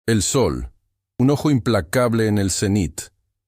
El sol, un ojo implacable en el cenit,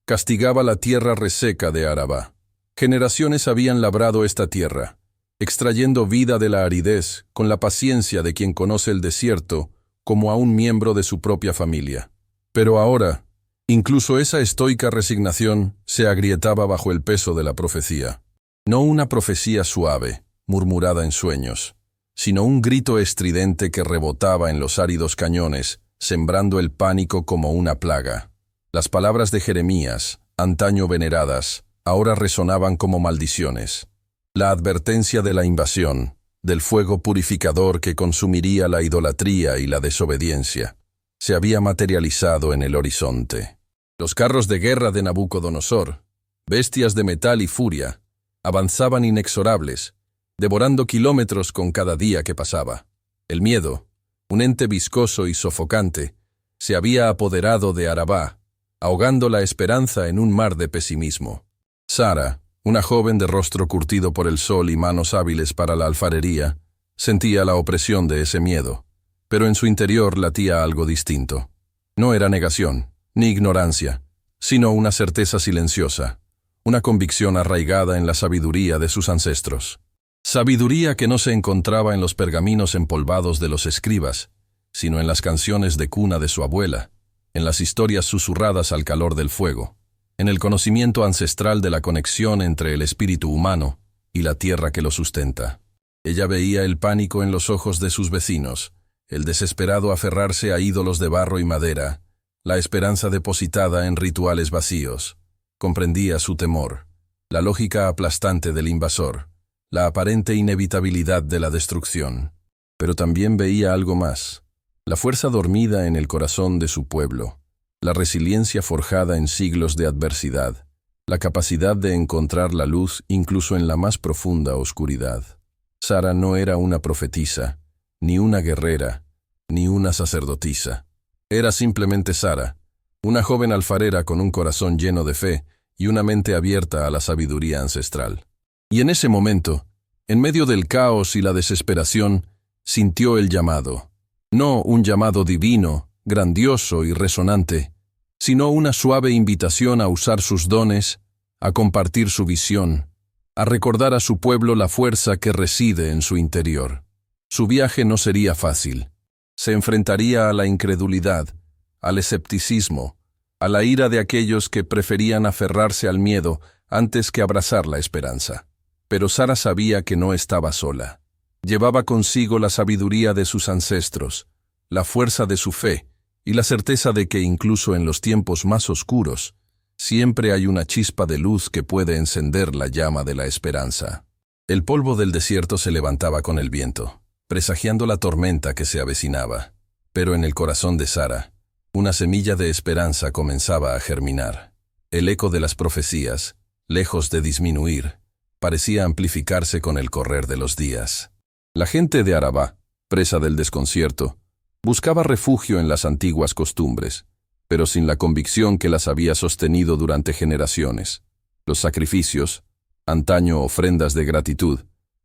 castigaba la tierra reseca de Arabá. Generaciones habían labrado esta tierra, extrayendo vida de la aridez con la paciencia de quien conoce el desierto como a un miembro de su propia familia. Pero ahora, incluso esa estoica resignación se agrietaba bajo el peso de la profecía. No una profecía suave, murmurada en sueños, sino un grito estridente que rebotaba en los áridos cañones, sembrando el pánico como una plaga. Las palabras de Jeremías, antaño veneradas, ahora resonaban como maldiciones. La advertencia de la invasión, del fuego purificador que consumiría la idolatría y la desobediencia, se había materializado en el horizonte. Los carros de guerra de Nabucodonosor, bestias de metal y furia, avanzaban inexorables, devorando kilómetros con cada día que pasaba. El miedo, un ente viscoso y sofocante, se había apoderado de Arabá, ahogando la esperanza en un mar de pesimismo. Sara, una joven de rostro curtido por el sol y manos hábiles para la alfarería, sentía la opresión de ese miedo, pero en su interior latía algo distinto. No era negación, ni ignorancia, sino una certeza silenciosa, una convicción arraigada en la sabiduría de sus ancestros. Sabiduría que no se encontraba en los pergaminos empolvados de los escribas, sino en las canciones de cuna de su abuela, en las historias susurradas al calor del fuego, en el conocimiento ancestral de la conexión entre el espíritu humano y la tierra que lo sustenta. Ella veía el pánico en los ojos de sus vecinos, el desesperado aferrarse a ídolos de barro y madera, la esperanza depositada en rituales vacíos. Comprendía su temor, la lógica aplastante del invasor, la aparente inevitabilidad de la destrucción. Pero también veía algo más, la fuerza dormida en el corazón de su pueblo, la resiliencia forjada en siglos de adversidad, la capacidad de encontrar la luz incluso en la más profunda oscuridad. Sara no era una profetisa, ni una guerrera, ni una sacerdotisa. Era simplemente Sara, una joven alfarera con un corazón lleno de fe y una mente abierta a la sabiduría ancestral. Y en ese momento, en medio del caos y la desesperación, sintió el llamado. No un llamado divino, grandioso y resonante, sino una suave invitación a usar sus dones, a compartir su visión, a recordar a su pueblo la fuerza que reside en su interior. Su viaje no sería fácil. Se enfrentaría a la incredulidad, al escepticismo, a la ira de aquellos que preferían aferrarse al miedo antes que abrazar la esperanza. Pero Sara sabía que no estaba sola. Llevaba consigo la sabiduría de sus ancestros, la fuerza de su fe y la certeza de que incluso en los tiempos más oscuros, siempre hay una chispa de luz que puede encender la llama de la esperanza. El polvo del desierto se levantaba con el viento, presagiando la tormenta que se avecinaba. Pero en el corazón de Sara, una semilla de esperanza comenzaba a germinar. El eco de las profecías, lejos de disminuir, parecía amplificarse con el correr de los días. La gente de Arabá, presa del desconcierto, buscaba refugio en las antiguas costumbres, pero sin la convicción que las había sostenido durante generaciones. Los sacrificios, antaño ofrendas de gratitud,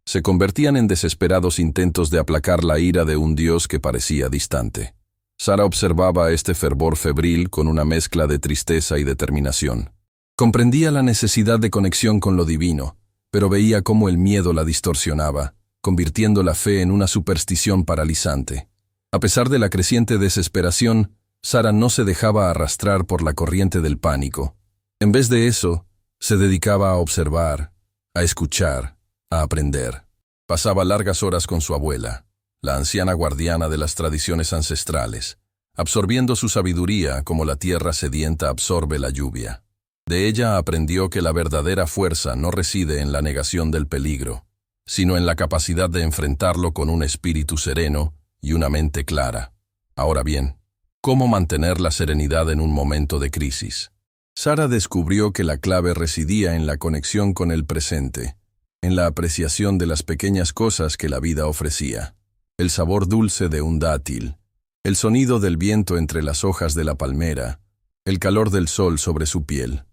se convertían en desesperados intentos de aplacar la ira de un Dios que parecía distante. Sara observaba este fervor febril con una mezcla de tristeza y determinación. Comprendía la necesidad de conexión con lo divino, pero veía cómo el miedo la distorsionaba, convirtiendo la fe en una superstición paralizante. A pesar de la creciente desesperación, Sara no se dejaba arrastrar por la corriente del pánico. En vez de eso, se dedicaba a observar, a escuchar, a aprender. Pasaba largas horas con su abuela, la anciana guardiana de las tradiciones ancestrales, absorbiendo su sabiduría como la tierra sedienta absorbe la lluvia. De ella aprendió que la verdadera fuerza no reside en la negación del peligro, sino en la capacidad de enfrentarlo con un espíritu sereno y una mente clara. Ahora bien, ¿cómo mantener la serenidad en un momento de crisis? Sara descubrió que la clave residía en la conexión con el presente, en la apreciación de las pequeñas cosas que la vida ofrecía. El sabor dulce de un dátil, el sonido del viento entre las hojas de la palmera, el calor del sol sobre su piel.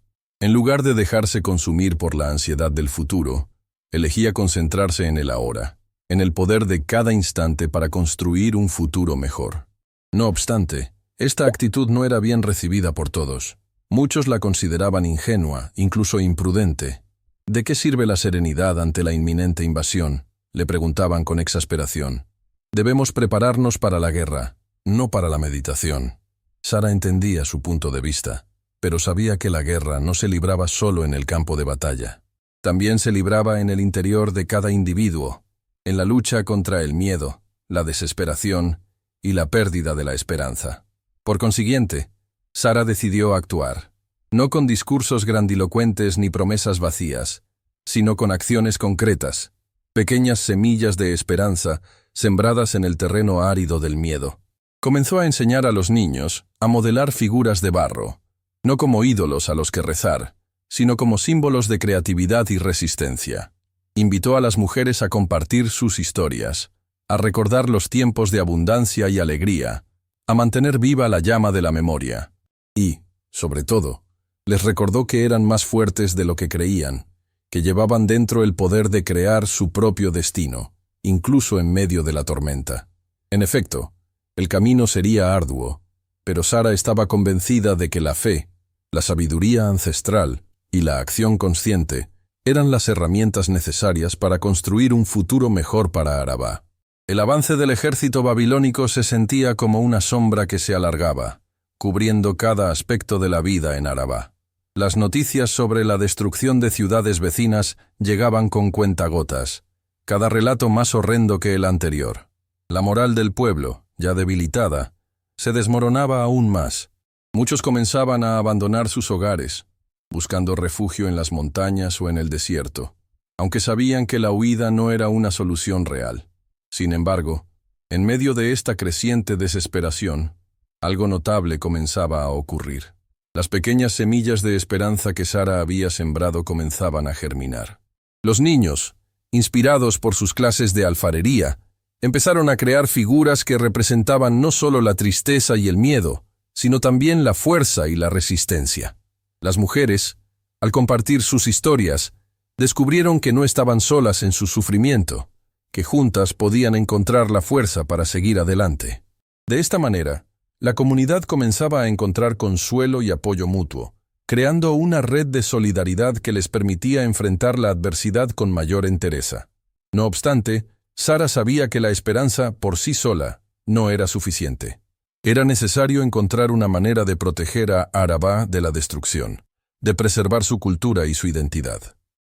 En lugar de dejarse consumir por la ansiedad del futuro, elegía concentrarse en el ahora, en el poder de cada instante para construir un futuro mejor. No obstante, Esta actitud no era bien recibida por todos. Muchos la consideraban ingenua, incluso imprudente. ¿De qué sirve la serenidad ante la inminente invasión?, le preguntaban con exasperación. Debemos prepararnos para la guerra, no para la meditación. Sara entendía su punto de vista, pero sabía que la guerra no se libraba solo en el campo de batalla. También se libraba en el interior de cada individuo, en la lucha contra el miedo, la desesperación y la pérdida de la esperanza. Por consiguiente, Sara decidió actuar, no con discursos grandilocuentes ni promesas vacías, sino con acciones concretas, pequeñas semillas de esperanza sembradas en el terreno árido del miedo. Comenzó a enseñar a los niños a modelar figuras de barro, no como ídolos a los que rezar, sino como símbolos de creatividad y resistencia. Invitó a las mujeres a compartir sus historias, a recordar los tiempos de abundancia y alegría, a mantener viva la llama de la memoria. Y, sobre todo, les recordó que eran más fuertes de lo que creían, que llevaban dentro el poder de crear su propio destino, incluso en medio de la tormenta. En efecto, el camino sería arduo, pero Sara estaba convencida de que la fe, la sabiduría ancestral y la acción consciente eran las herramientas necesarias para construir un futuro mejor para Arabá. El avance del ejército babilónico se sentía como una sombra que se alargaba, cubriendo cada aspecto de la vida en Arabá. Las noticias sobre la destrucción de ciudades vecinas llegaban con cuentagotas, cada relato más horrendo que el anterior. La moral del pueblo, ya debilitada, se desmoronaba aún más. Muchos comenzaban a abandonar sus hogares, buscando refugio en las montañas o en el desierto, aunque sabían que la huida no era una solución real. Sin embargo, en medio de esta creciente desesperación, algo notable comenzaba a ocurrir. Las pequeñas semillas de esperanza que Sara había sembrado comenzaban a germinar. Los niños, inspirados por sus clases de alfarería, empezaron a crear figuras que representaban no solo la tristeza y el miedo, sino también la fuerza y la resistencia. Las mujeres, al compartir sus historias, descubrieron que no estaban solas en su sufrimiento, que juntas podían encontrar la fuerza para seguir adelante. De esta manera, la comunidad comenzaba a encontrar consuelo y apoyo mutuo, creando una red de solidaridad que les permitía enfrentar la adversidad con mayor entereza. No obstante, Sara sabía que la esperanza por sí sola no era suficiente. Era necesario encontrar una manera de proteger a Arabá de la destrucción, de preservar su cultura y su identidad.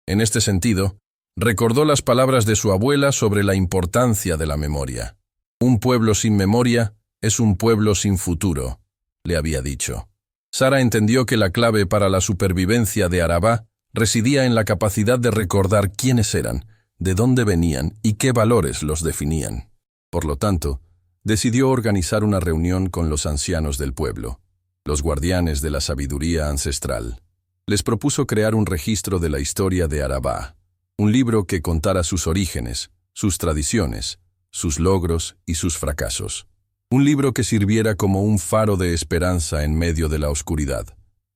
En este sentido, recordó las palabras de su abuela sobre la importancia de la memoria. Un pueblo sin memoria es un pueblo sin futuro, le había dicho. Sara entendió que la clave para la supervivencia de Arabá residía en la capacidad de recordar quiénes eran, de dónde venían y qué valores los definían. Por lo tanto, decidió organizar una reunión con los ancianos del pueblo, los guardianes de la sabiduría ancestral. Les propuso crear un registro de la historia de Arabá, un libro que contara sus orígenes, sus tradiciones, sus logros y sus fracasos. Un libro que sirviera como un faro de esperanza en medio de la oscuridad,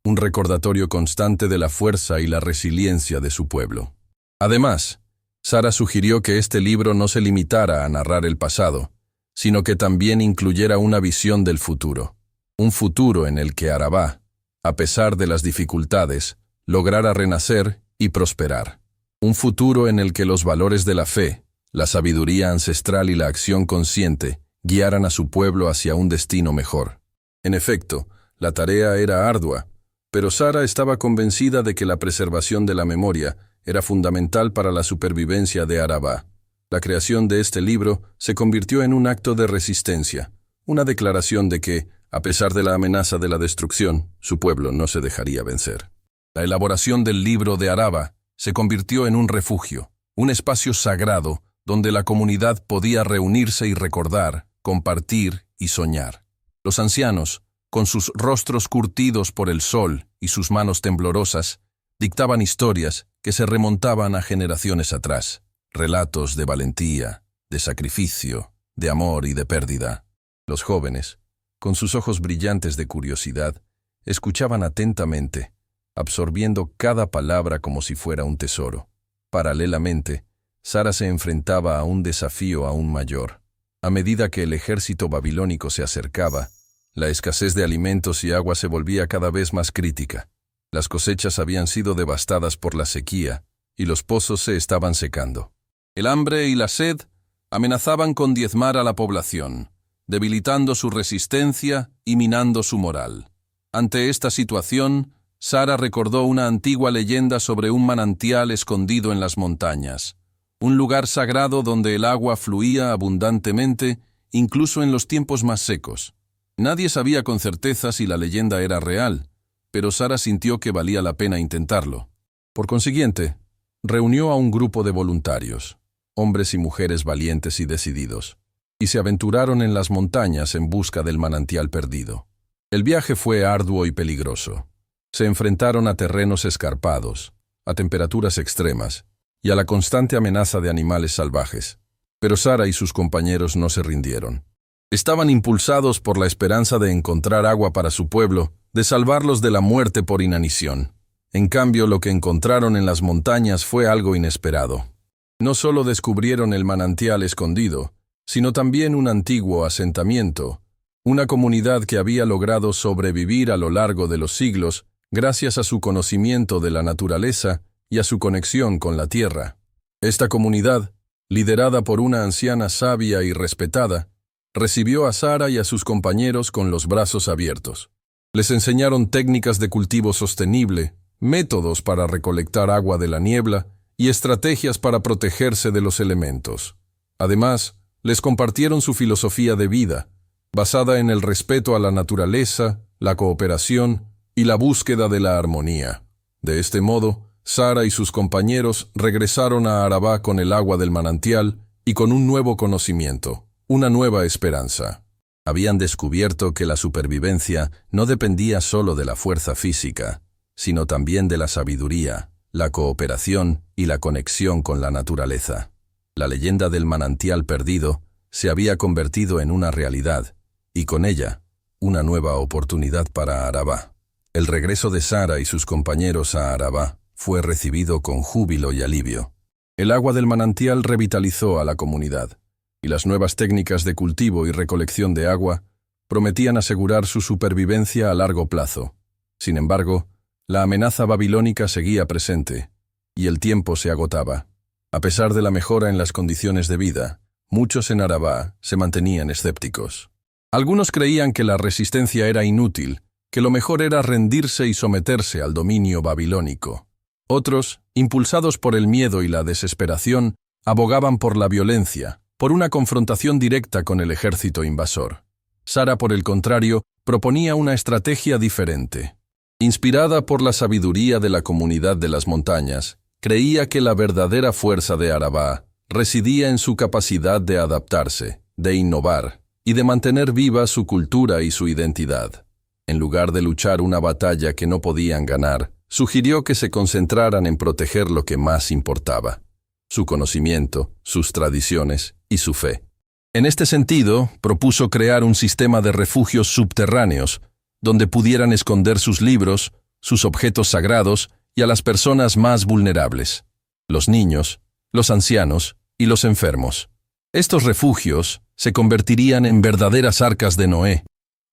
un recordatorio constante de la fuerza y la resiliencia de su pueblo. Además, Sara sugirió que este libro no se limitara a narrar el pasado, sino que también incluyera una visión del futuro, un futuro en el que Arabá, a pesar de las dificultades, lograra renacer y prosperar, un futuro en el que los valores de la fe, la sabiduría ancestral y la acción consciente guiaran a su pueblo hacia un destino mejor. En efecto, la tarea era ardua, pero Sara estaba convencida de que la preservación de la memoria era fundamental para la supervivencia de Arabá. La creación de este libro se convirtió en un acto de resistencia, una declaración de que, a pesar de la amenaza de la destrucción, su pueblo no se dejaría vencer. La elaboración del libro de Arabá se convirtió en un refugio, un espacio sagrado donde la comunidad podía reunirse y recordar, compartir y soñar. Los ancianos, con sus rostros curtidos por el sol y sus manos temblorosas, dictaban historias que se remontaban a generaciones atrás, relatos de valentía, de sacrificio, de amor y de pérdida. Los jóvenes, con sus ojos brillantes de curiosidad, escuchaban atentamente, absorbiendo cada palabra como si fuera un tesoro. Paralelamente, Sara se enfrentaba a un desafío aún mayor. A medida que el ejército babilónico se acercaba, La escasez de alimentos y agua se volvía cada vez más crítica. Las cosechas habían sido devastadas por la sequía y los pozos se estaban secando. El hambre y la sed amenazaban con diezmar a la población, debilitando su resistencia y minando su moral. Ante esta situación, Sara recordó una antigua leyenda sobre un manantial escondido en las montañas, un lugar sagrado donde el agua fluía abundantemente, incluso en los tiempos más secos. Nadie sabía con certeza si la leyenda era real, pero Sara sintió que valía la pena intentarlo. Por consiguiente, reunió a un grupo de voluntarios, hombres y mujeres valientes y decididos, y se aventuraron en las montañas en busca del manantial perdido. El viaje fue arduo y peligroso. Se enfrentaron a terrenos escarpados, a temperaturas extremas y a la constante amenaza de animales salvajes. Pero Sara y sus compañeros no se rindieron. Estaban impulsados por la esperanza de encontrar agua para su pueblo, de salvarlos de la muerte por inanición. En cambio, lo que encontraron en las montañas fue algo inesperado. No solo descubrieron el manantial escondido, sino también un antiguo asentamiento, una comunidad que había logrado sobrevivir a lo largo de los siglos gracias a su conocimiento de la naturaleza y a su conexión con la tierra. Esta comunidad, liderada por una anciana sabia y respetada, recibió a Sara y a sus compañeros con los brazos abiertos. Les enseñaron técnicas de cultivo sostenible, métodos para recolectar agua de la niebla y estrategias para protegerse de los elementos. Además, les compartieron su filosofía de vida, basada en el respeto a la naturaleza, la cooperación y la búsqueda de la armonía. De este modo, Sara y sus compañeros regresaron a Arabá con el agua del manantial y con un nuevo conocimiento, una nueva esperanza. Habían descubierto que la supervivencia no dependía solo de la fuerza física, sino también de la sabiduría, la cooperación y la conexión con la naturaleza. La leyenda del manantial perdido se había convertido en una realidad, y con ella, una nueva oportunidad para Arabá. El regreso de Sara y sus compañeros a Arabá fue recibido con júbilo y alivio. El agua del manantial revitalizó a la comunidad, y las nuevas técnicas de cultivo y recolección de agua prometían asegurar su supervivencia a largo plazo. Sin embargo, la amenaza babilónica seguía presente, y el tiempo se agotaba. A pesar de la mejora en las condiciones de vida, muchos en Arabá se mantenían escépticos. Algunos creían que la resistencia era inútil, que lo mejor era rendirse y someterse al dominio babilónico. Otros, impulsados por el miedo y la desesperación, abogaban por la violencia, por una confrontación directa con el ejército invasor. Sara, por el contrario, proponía una estrategia diferente. Inspirada por la sabiduría de la comunidad de las montañas, creía que la verdadera fuerza de Arabá residía en su capacidad de adaptarse, de innovar y de mantener viva su cultura y su identidad. En lugar de luchar una batalla que no podían ganar, sugirió que se concentraran en proteger lo que más importaba: su conocimiento, sus tradiciones y su fe. En este sentido, propuso crear un sistema de refugios subterráneos, donde pudieran esconder sus libros, sus objetos sagrados y a las personas más vulnerables: los niños, los ancianos y los enfermos. Estos refugios se convertirían en verdaderas arcas de Noé,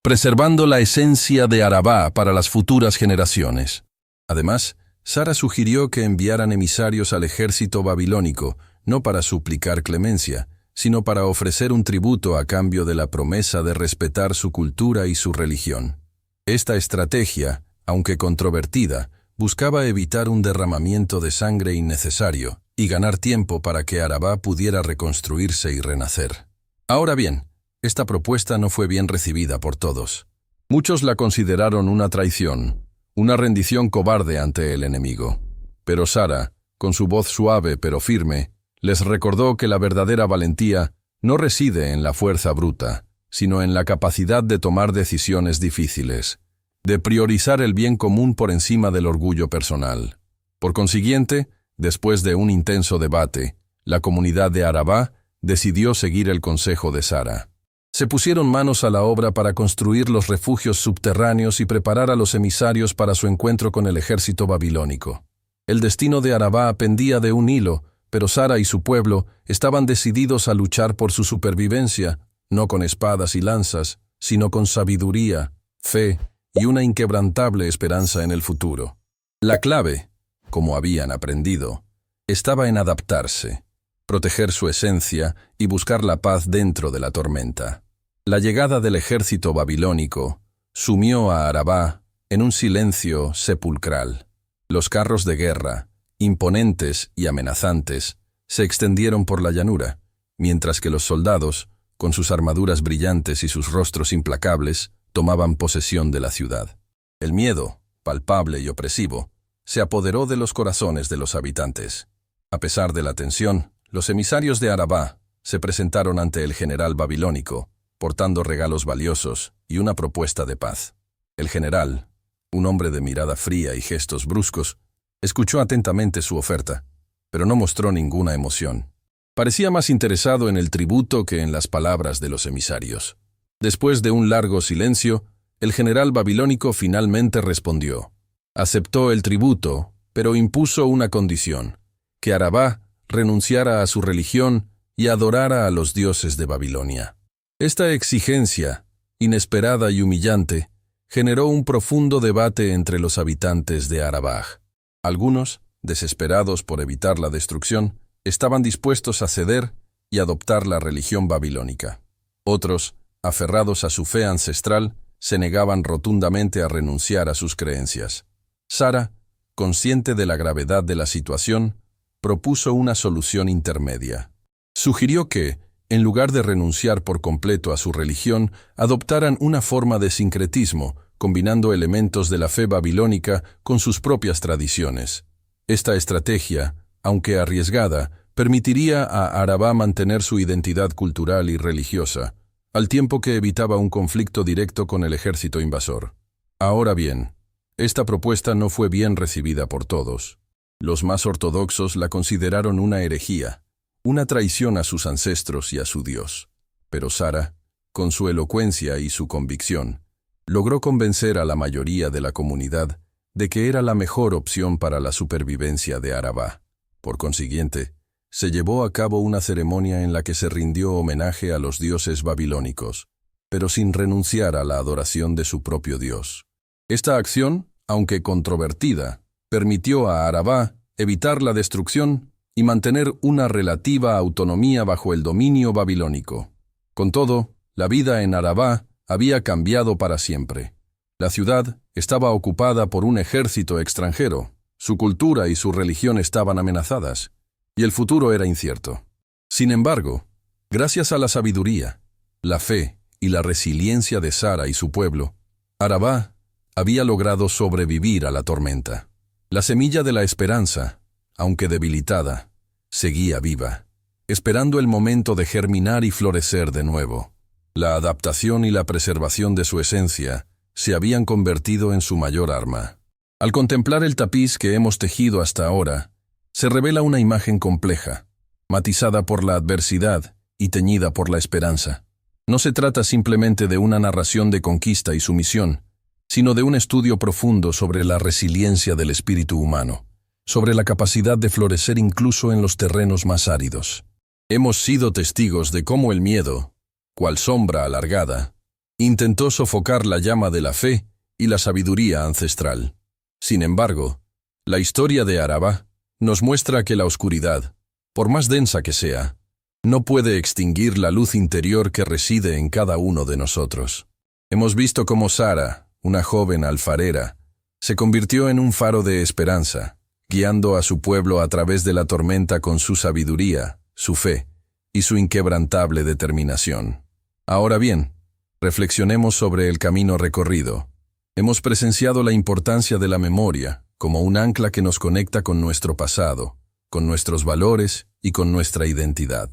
preservando la esencia de Arabá para las futuras generaciones. Además, Sara sugirió que enviaran emisarios al ejército babilónico, no para suplicar clemencia, sino para ofrecer un tributo a cambio de la promesa de respetar su cultura y su religión. Esta estrategia, aunque controvertida, buscaba evitar un derramamiento de sangre innecesario y ganar tiempo para que Arabá pudiera reconstruirse y renacer. Ahora bien, esta propuesta no fue bien recibida por todos. Muchos la consideraron una traición, una rendición cobarde ante el enemigo. Pero Sara, con su voz suave pero firme, les recordó que la verdadera valentía no reside en la fuerza bruta, sino en la capacidad de tomar decisiones difíciles, de priorizar el bien común por encima del orgullo personal. Por consiguiente, después de un intenso debate, la comunidad de Arabá decidió seguir el consejo de Sara. Se pusieron manos a la obra para construir los refugios subterráneos y preparar a los emisarios para su encuentro con el ejército babilónico. El destino de Arabá pendía de un hilo, pero Sara y su pueblo estaban decididos a luchar por su supervivencia, no con espadas y lanzas, sino con sabiduría, fe y una inquebrantable esperanza en el futuro. La clave, como habían aprendido, estaba en adaptarse, proteger su esencia y buscar la paz dentro de la tormenta. La llegada del ejército babilónico sumió a Arabá en un silencio sepulcral. Los carros de guerra, imponentes y amenazantes, se extendieron por la llanura, mientras que los soldados, con sus armaduras brillantes y sus rostros implacables, tomaban posesión de la ciudad. El miedo, palpable y opresivo, se apoderó de los corazones de los habitantes. A pesar de la tensión, los emisarios de Arabá se presentaron ante el general babilónico, portando regalos valiosos y una propuesta de paz. El general, un hombre de mirada fría y gestos bruscos, escuchó atentamente su oferta, pero no mostró ninguna emoción. Parecía más interesado en el tributo que en las palabras de los emisarios. Después de un largo silencio, el general babilónico finalmente respondió. Aceptó el tributo, pero impuso una condición: que Arabá renunciara a su religión y adorara a los dioses de Babilonia. Esta exigencia, inesperada y humillante, generó un profundo debate entre los habitantes de Arabá. Algunos, desesperados por evitar la destrucción, estaban dispuestos a ceder y adoptar la religión babilónica. Otros, aferrados a su fe ancestral, se negaban rotundamente a renunciar a sus creencias. Sara, consciente de la gravedad de la situación, propuso una solución intermedia. Sugirió que, en lugar de renunciar por completo a su religión, adoptaran una forma de sincretismo, combinando elementos de la fe babilónica con sus propias tradiciones. Esta estrategia, aunque arriesgada, permitiría a Arabá mantener su identidad cultural y religiosa, al tiempo que evitaba un conflicto directo con el ejército invasor. Ahora bien, esta propuesta no fue bien recibida por todos. Los más ortodoxos la consideraron una herejía, una traición a sus ancestros y a su Dios. Pero Sara, con su elocuencia y su convicción, logró convencer a la mayoría de la comunidad de que era la mejor opción para la supervivencia de Arabá. Por consiguiente, se llevó a cabo una ceremonia en la que se rindió homenaje a los dioses babilónicos, pero sin renunciar a la adoración de su propio Dios. Esta acción, aunque controvertida, permitió a Arabá evitar la destrucción y mantener una relativa autonomía bajo el dominio babilónico. Con todo, la vida en Arabá había cambiado para siempre. La ciudad estaba ocupada por un ejército extranjero, su cultura y su religión estaban amenazadas, y el futuro era incierto. Sin embargo, gracias a la sabiduría, la fe y la resiliencia de Sara y su pueblo, Arabá había logrado sobrevivir a la tormenta. La semilla de la esperanza, aunque debilitada, seguía viva, esperando el momento de germinar y florecer de nuevo. La adaptación y la preservación de su esencia se habían convertido en su mayor arma. Al contemplar el tapiz que hemos tejido hasta ahora, se revela una imagen compleja, matizada por la adversidad y teñida por la esperanza. No se trata simplemente de una narración de conquista y sumisión, sino de un estudio profundo sobre la resiliencia del espíritu humano, sobre la capacidad de florecer incluso en los terrenos más áridos. Hemos sido testigos de cómo el miedo, cual sombra alargada, intentó sofocar la llama de la fe y la sabiduría ancestral. Sin embargo, la historia de Arabá nos muestra que la oscuridad, por más densa que sea, no puede extinguir la luz interior que reside en cada uno de nosotros. Hemos visto cómo Sara, una joven alfarera, se convirtió en un faro de esperanza, guiando a su pueblo a través de la tormenta con su sabiduría, su fe y su inquebrantable determinación. Ahora bien, reflexionemos sobre el camino recorrido. Hemos presenciado la importancia de la memoria como un ancla que nos conecta con nuestro pasado, con nuestros valores y con nuestra identidad.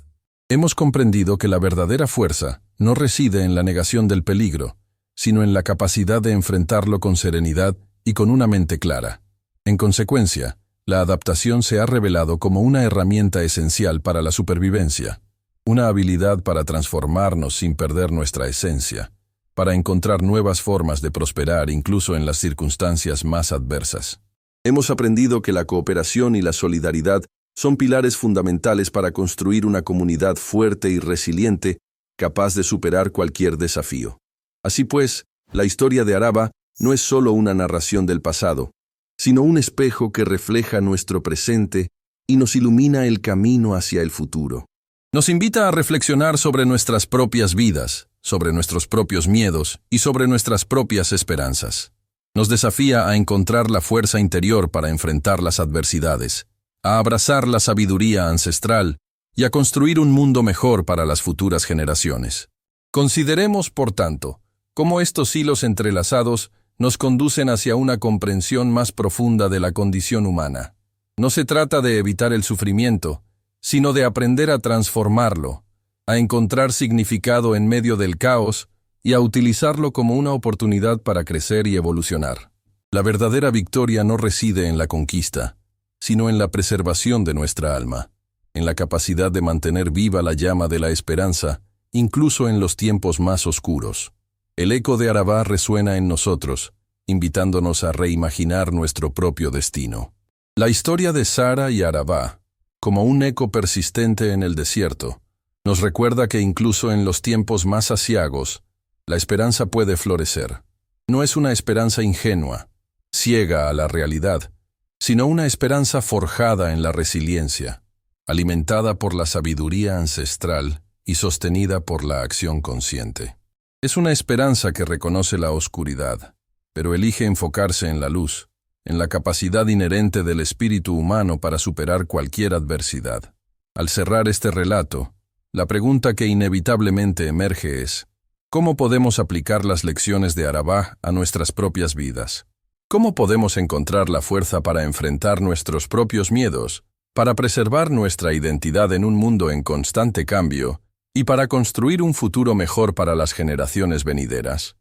Hemos comprendido que la verdadera fuerza no reside en la negación del peligro, sino en la capacidad de enfrentarlo con serenidad y con una mente clara. En consecuencia, la adaptación se ha revelado como una herramienta esencial para la supervivencia, una habilidad para transformarnos sin perder nuestra esencia, para encontrar nuevas formas de prosperar incluso en las circunstancias más adversas. Hemos aprendido que la cooperación y la solidaridad son pilares fundamentales para construir una comunidad fuerte y resiliente, capaz de superar cualquier desafío. Así pues, la historia de Araba no es solo una narración del pasado, sino un espejo que refleja nuestro presente y nos ilumina el camino hacia el futuro. Nos invita a reflexionar sobre nuestras propias vidas, sobre nuestros propios miedos y sobre nuestras propias esperanzas. Nos desafía a encontrar la fuerza interior para enfrentar las adversidades, a abrazar la sabiduría ancestral y a construir un mundo mejor para las futuras generaciones. Consideremos, por tanto, cómo estos hilos entrelazados nos conducen hacia una comprensión más profunda de la condición humana. No se trata de evitar el sufrimiento, sino de aprender a transformarlo, a encontrar significado en medio del caos y a utilizarlo como una oportunidad para crecer y evolucionar. La verdadera victoria no reside en la conquista, sino en la preservación de nuestra alma, en la capacidad de mantener viva la llama de la esperanza, incluso en los tiempos más oscuros. El eco de Araba resuena en nosotros, invitándonos a reimaginar nuestro propio destino. La historia de Sara y Araba, como un eco persistente en el desierto, nos recuerda que incluso en los tiempos más aciagos, la esperanza puede florecer. No es una esperanza ingenua, ciega a la realidad, sino una esperanza forjada en la resiliencia, alimentada por la sabiduría ancestral y sostenida por la acción consciente. Es una esperanza que reconoce la oscuridad, pero elige enfocarse en la luz, en la capacidad inherente del espíritu humano para superar cualquier adversidad. Al cerrar este relato, la pregunta que inevitablemente emerge es: ¿cómo podemos aplicar las lecciones de Araba a nuestras propias vidas? ¿Cómo podemos encontrar la fuerza para enfrentar nuestros propios miedos, para preservar nuestra identidad en un mundo en constante cambio y para construir un futuro mejor para las generaciones venideras?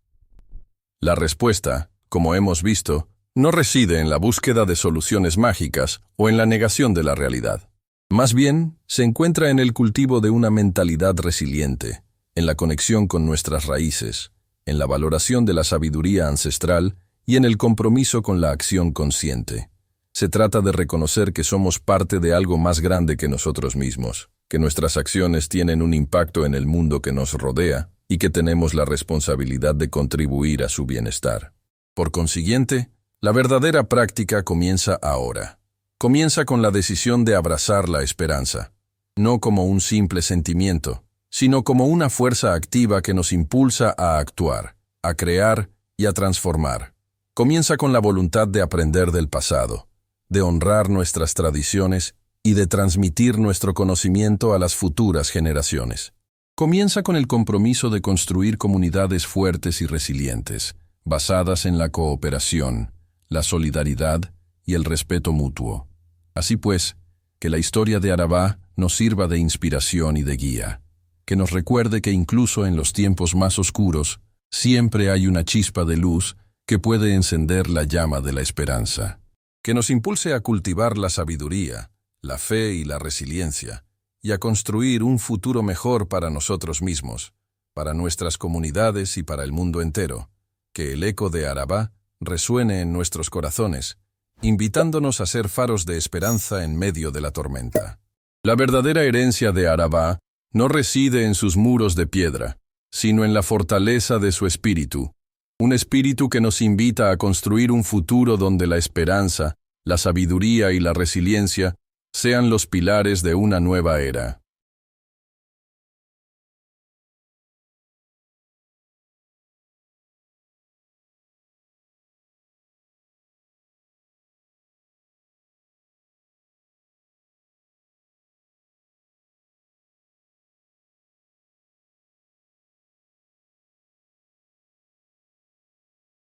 La respuesta, como hemos visto, no reside en la búsqueda de soluciones mágicas o en la negación de la realidad. Más bien, se encuentra en el cultivo de una mentalidad resiliente, en la conexión con nuestras raíces, en la valoración de la sabiduría ancestral y en el compromiso con la acción consciente. Se trata de reconocer que somos parte de algo más grande que nosotros mismos, que nuestras acciones tienen un impacto en el mundo que nos rodea y que tenemos la responsabilidad de contribuir a su bienestar. Por consiguiente, la verdadera práctica comienza ahora. Comienza con la decisión de abrazar la esperanza, no como un simple sentimiento, sino como una fuerza activa que nos impulsa a actuar, a crear y a transformar. Comienza con la voluntad de aprender del pasado, de honrar nuestras tradiciones y de transmitir nuestro conocimiento a las futuras generaciones. Comienza con el compromiso de construir comunidades fuertes y resilientes, basadas en la cooperación, la solidaridad y el respeto mutuo. Así pues, que la historia de Araba nos sirva de inspiración y de guía, que nos recuerde que incluso en los tiempos más oscuros, siempre hay una chispa de luz que puede encender la llama de la esperanza, que nos impulse a cultivar la sabiduría, la fe y la resiliencia, y a construir un futuro mejor para nosotros mismos, para nuestras comunidades y para el mundo entero, que el eco de Araba resuene en nuestros corazones, invitándonos a ser faros de esperanza en medio de la tormenta. La verdadera herencia de Araba no reside en sus muros de piedra, sino en la fortaleza de su espíritu, un espíritu que nos invita a construir un futuro donde la esperanza, la sabiduría y la resiliencia sean los pilares de una nueva era.